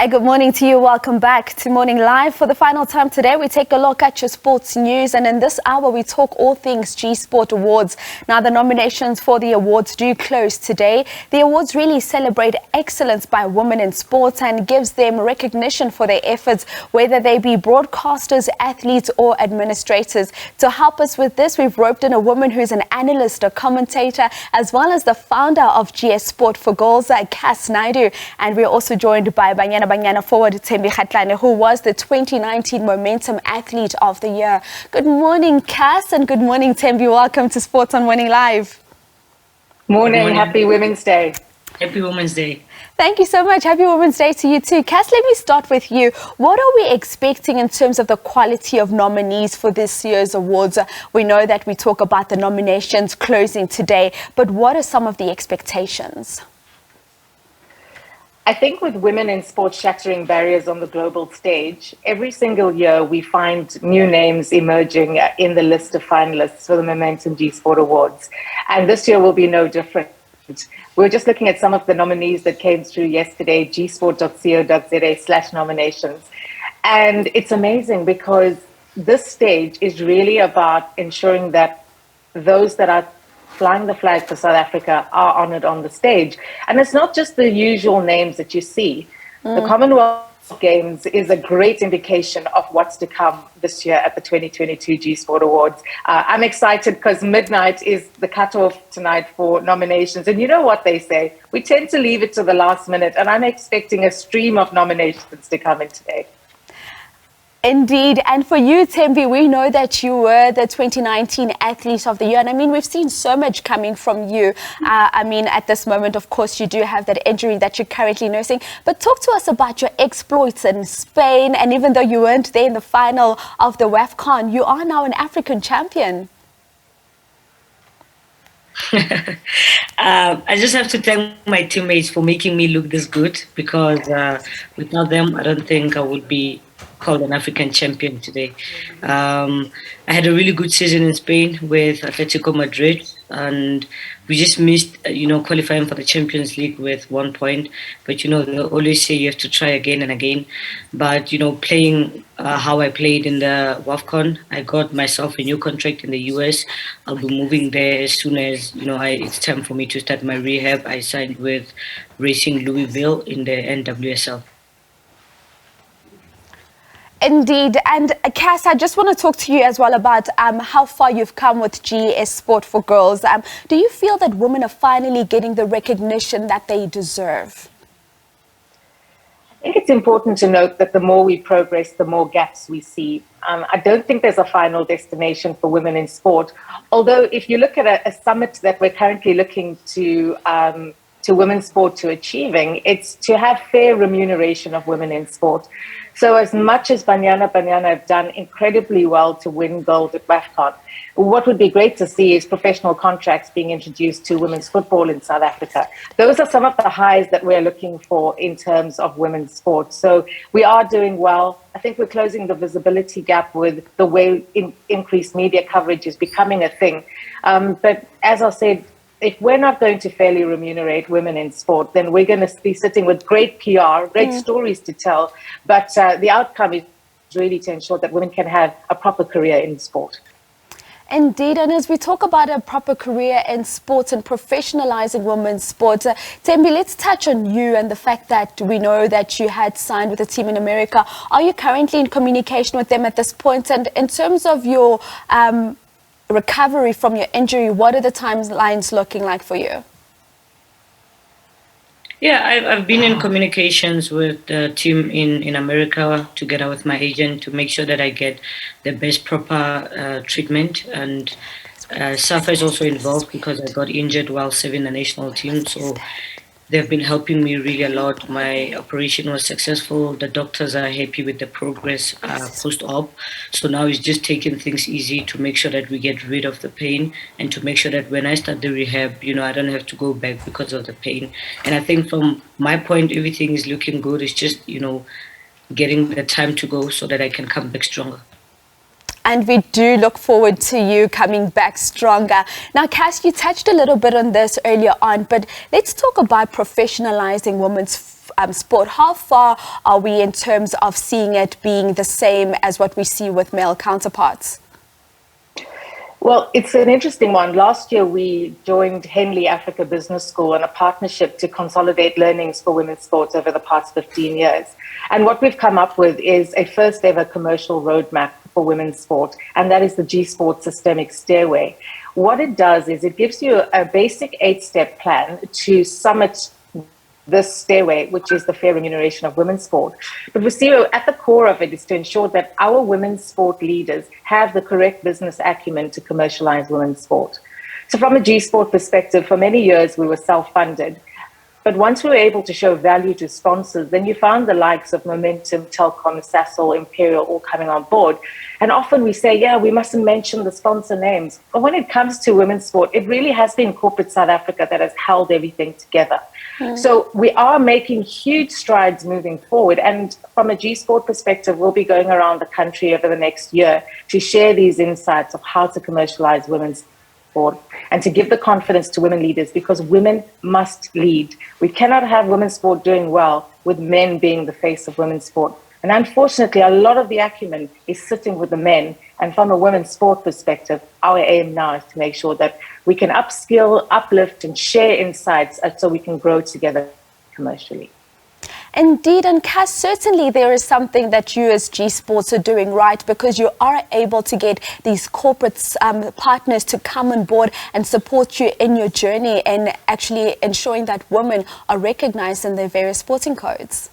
Good morning to you. Welcome back to Morning Live. For the final time today, we take a look at your sports news. And in this hour, we talk all things GSPORT Awards. Now, the nominations for the awards do close today. The awards really celebrate excellence by women in sports and gives them recognition for their efforts, whether they be broadcasters, athletes, or administrators. To help us with this, we've roped in a woman who's an analyst, a commentator, as well as the founder of GSPORT for Girls, Kass Naidoo. And we're also joined by Banyana forward Thembi Kgatlana, who was the 2019 Momentum Athlete of the Year. Good morning, Kass, and good morning, Thembi. Welcome to Sports on Morning Live. Morning. Happy Women's Day. Happy Women's Day. Thank you so much. Happy Women's Day to you too. Kass, let me start with you. What are we expecting in terms of the quality of nominees for this year's awards? We know that we talk about the nominations closing today, but what are some of the expectations? I think with women in sports shattering barriers on the global stage, every single year we find new names emerging in the list of finalists for the Momentum GSPORT Awards. And this year will be no different. We're just looking at some of the nominees that came through yesterday, gsport.co.za/nominations. And it's amazing because this stage is really about ensuring that those that are flying the flag for South Africa are honored on the stage. And it's not just the usual names that you see. The Commonwealth Games is a great indication of what's to come this year at the 2022 GSPORT Awards. I'm excited because midnight is the cutoff tonight for nominations. And you know what they say, we tend to leave it to the last minute, and I'm expecting a stream of nominations to come in today. Indeed. And for you, Thembi, we know that you were the 2019 Athlete of the Year. And I mean, we've seen so much coming from you. I mean, at this moment, of course, you do have that injury that you're currently nursing. But talk to us about your exploits in Spain. And even though you weren't there in the final of the WAFCON, you are now an African champion. I just have to thank my teammates for making me look this good, because without them, I don't think I would be called an African champion today. I had a really good season in Spain with Atletico Madrid, and we just missed, qualifying for the Champions League with 1 point. But, they always say you have to try again and again. But, playing how I played in the WAFCON, I got myself a new contract in the US. I'll be moving there as soon as, it's time for me to start my rehab. I signed with Racing Louisville in the NWSL. Indeed. And Kass, I just want to talk to you as well about how far you've come with GSPORT for Girls. Do you feel that women are finally getting the recognition that they deserve? I think it's important to note that the more we progress, the more gaps we see. I don't think there's a final destination for women in sport. Although if you look at a summit that we're currently looking to women's sport to achieving, it's to have fair remuneration of women in sport. So as much as Banyana have done incredibly well to win gold at WAFCON, what would be great to see is professional contracts being introduced to women's football in South Africa. Those are some of the highs that we're looking for in terms of women's sport. So we are doing well. I think we're closing the visibility gap with the way increased media coverage is becoming a thing. But as I said, if we're not going to fairly remunerate women in sport, then we're going to be sitting with great PR, great stories to tell. But the outcome is really to ensure that women can have a proper career in sport. Indeed, and as we talk about a proper career in sports and professionalizing women's sports, Thembi, let's touch on you and the fact that we know that you had signed with a team in America. Are you currently in communication with them at this point? And in terms of your recovery from your injury, what are the timelines looking like for you? Yeah, I've been in communications with the team in America together with my agent to make sure that I get the best proper treatment. And SAFA is also involved because I got injured while serving the national team. So they've been helping me really a lot. My operation was successful. The doctors are happy with the progress post-op. So now it's just taking things easy to make sure that we get rid of the pain and to make sure that when I start the rehab, I don't have to go back because of the pain. And I think from my point, everything is looking good. It's just, getting the time to go so that I can come back stronger. And we do look forward to you coming back stronger. Now, Kass, you touched a little bit on this earlier on, but let's talk about professionalizing women's sport. How far are we in terms of seeing it being the same as what we see with male counterparts? Well, it's an interesting one. Last year, we joined Henley Africa Business School on a partnership to consolidate learnings for women's sports over the past 15 years. And what we've come up with is a first ever commercial roadmap for women's sport, and that is the GSPORT Systemic Stairway. What it does is it gives you a basic 8-step plan to summit this stairway, which is the fair remuneration of women's sport. But we see at the core of it is to ensure that our women's sport leaders have the correct business acumen to commercialize women's sport. So from a G-Sport perspective, for many years we were self-funded. But once we were able to show value to sponsors, then you found the likes of Momentum, Telkom, Sasol, Imperial all coming on board. And often we say, yeah, we mustn't mention the sponsor names. But when it comes to women's sport, it really has been corporate South Africa that has held everything together. So we are making huge strides moving forward. And from a G-Sport perspective, we'll be going around the country over the next year to share these insights of how to commercialize women's sport and to give the confidence to women leaders, because women must lead. We cannot have women's sport doing well with men being the face of women's sport. And unfortunately, a lot of the acumen is sitting with the men. And from a women's sport perspective, our aim now is to make sure that we can upskill, uplift, and share insights so we can grow together commercially. Indeed, and Kass, certainly there is something that you as G-Sports are doing right, because you are able to get these corporate partners to come on board and support you in your journey and actually ensuring that women are recognized in their various sporting codes.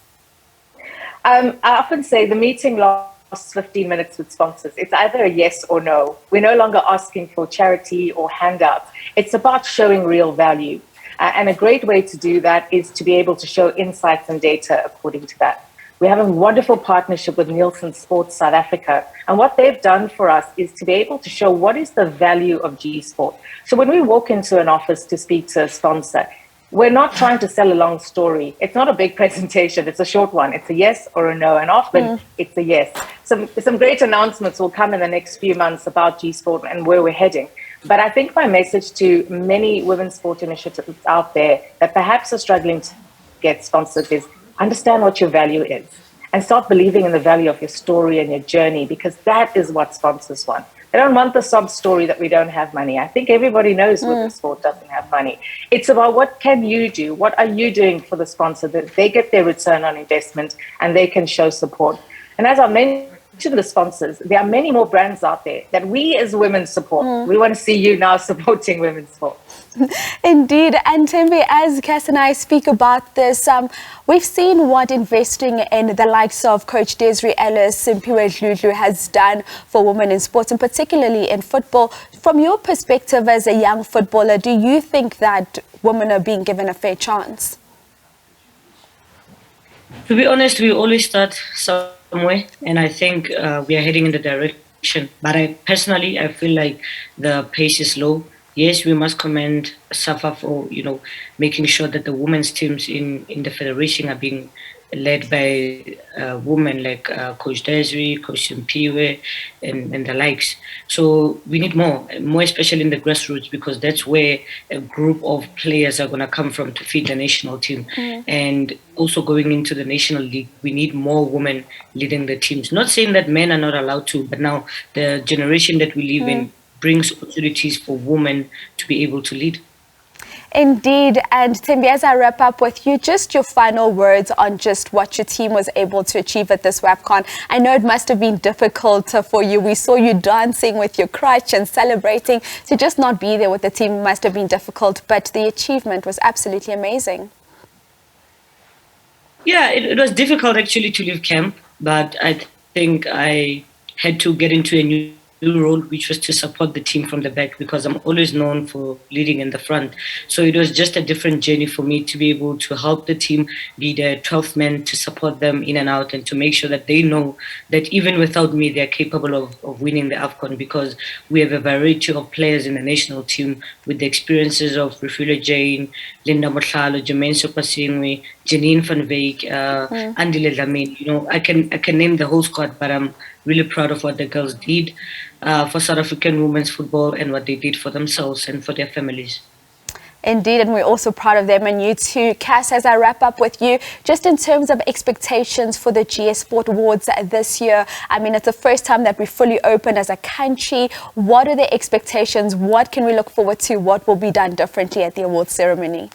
I often say the meeting lasts 15 minutes with sponsors. It's either a yes or no. We're no longer asking for charity or handouts. It's about showing real value. And a great way to do that is to be able to show insights and data according to that. We have a wonderful partnership with Nielsen Sports South Africa. And what they've done for us is to be able to show what is the value of G-Sport. So when we walk into an office to speak to a sponsor, we're not trying to sell a long story. It's not a big presentation. It's a short one. It's a yes or a no. And often it's a yes. Some great announcements will come in the next few months about G-Sport and where we're heading. But I think my message to many women's sport initiatives out there that perhaps are struggling to get sponsored is understand what your value is and start believing in the value of your story and your journey, because that is what sponsors want. They don't want the sob story that we don't have money. I think everybody knows women's sport doesn't have money. It's about what can you do? What are you doing for the sponsor that they get their return on investment and they can show support? And as I mentioned, the sponsors, there are many more brands out there that we as women support. We want to see you now supporting women's sport. Indeed. And Thembi, as Kass and I speak about this, we've seen what investing in the likes of Coach Desiree Ellis, Simphiwe Dludlu has done for women in sports, and particularly in football. From your perspective as a young footballer, do you think that women are being given a fair chance? To be honest, we always start somewhere, and I think we are heading in the direction. But I feel like the pace is low. Yes, we must commend SAFA for making sure that the women's teams in the federation are being led by women like Coach Desiree, Coach Simphiwe, and the likes. So we need more especially in the grassroots, because that's where a group of players are going to come from to feed the national team. And also going into the national league, we need more women leading the teams. Not saying that men are not allowed to, but now the generation that we live in brings opportunities for women to be able to lead. Indeed. And Thembi, as I wrap up with you, just your final words on just what your team was able to achieve at this WAFCON. I know it must have been difficult for you. We saw you dancing with your crutch and celebrating. To just not be there with the team must have been difficult, but the achievement was absolutely amazing. Yeah, it was difficult actually to leave camp, but I think I had to get into a new role, which was to support the team from the back, because I'm always known for leading in the front. So it was just a different journey for me to be able to help the team, be the 12th man, to support them in and out, and to make sure that they know that even without me, they're capable of winning the AFCON, because we have a variety of players in the national team with the experiences of Refula Jane, Linda Motlhalo, Jermaine Sopasingwe, Janine van Wyk, Andile Dlamini. I can name the whole squad, but really proud of what the girls did for South African women's football and what they did for themselves and for their families. Indeed, and we're also proud of them and you too. Kass, as I wrap up with you, just in terms of expectations for the GSPORT Awards this year, I mean, it's the first time that we fully opened as a country. What are the expectations? What can we look forward to? What will be done differently at the awards ceremony?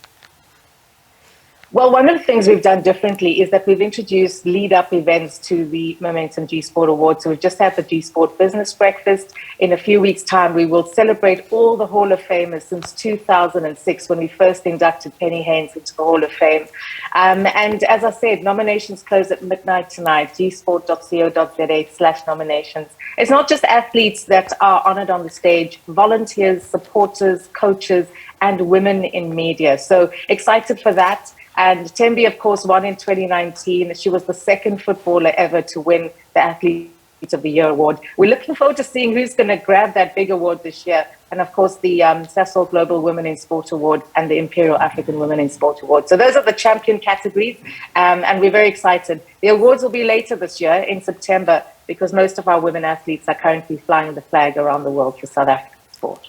Well, one of the things we've done differently is that we've introduced lead-up events to the Momentum GSPORT Awards. So we've just had the GSPORT Business Breakfast. In a few weeks' time, we will celebrate all the Hall of Famers since 2006, when we first inducted Penny Haynes into the Hall of Fame. And as I said, nominations close at midnight tonight, gsport.co.za/nominations. It's not just athletes that are honored on the stage, volunteers, supporters, coaches, and women in media. So excited for that. And Thembi, of course, won in 2019. She was the second footballer ever to win the Athlete of the Year award. We're looking forward to seeing who's going to grab that big award this year. And of course, the Sasol Global Women in Sport Award and the Imperial African Women in Sport Award. So those are the champion categories. And we're very excited. The awards will be later this year in September, because most of our women athletes are currently flying the flag around the world for South African sport.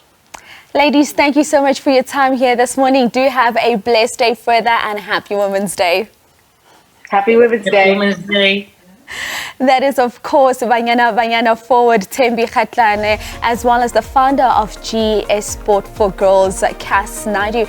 Ladies, thank you so much for your time here this morning. Do have a blessed day further and happy Women's Day. Happy Women's Day. Happy Women's Day. That is, of course, Banyana forward Thembi Kgatlana, as well as the founder of GSPORT for Girls, Kass Naidoo.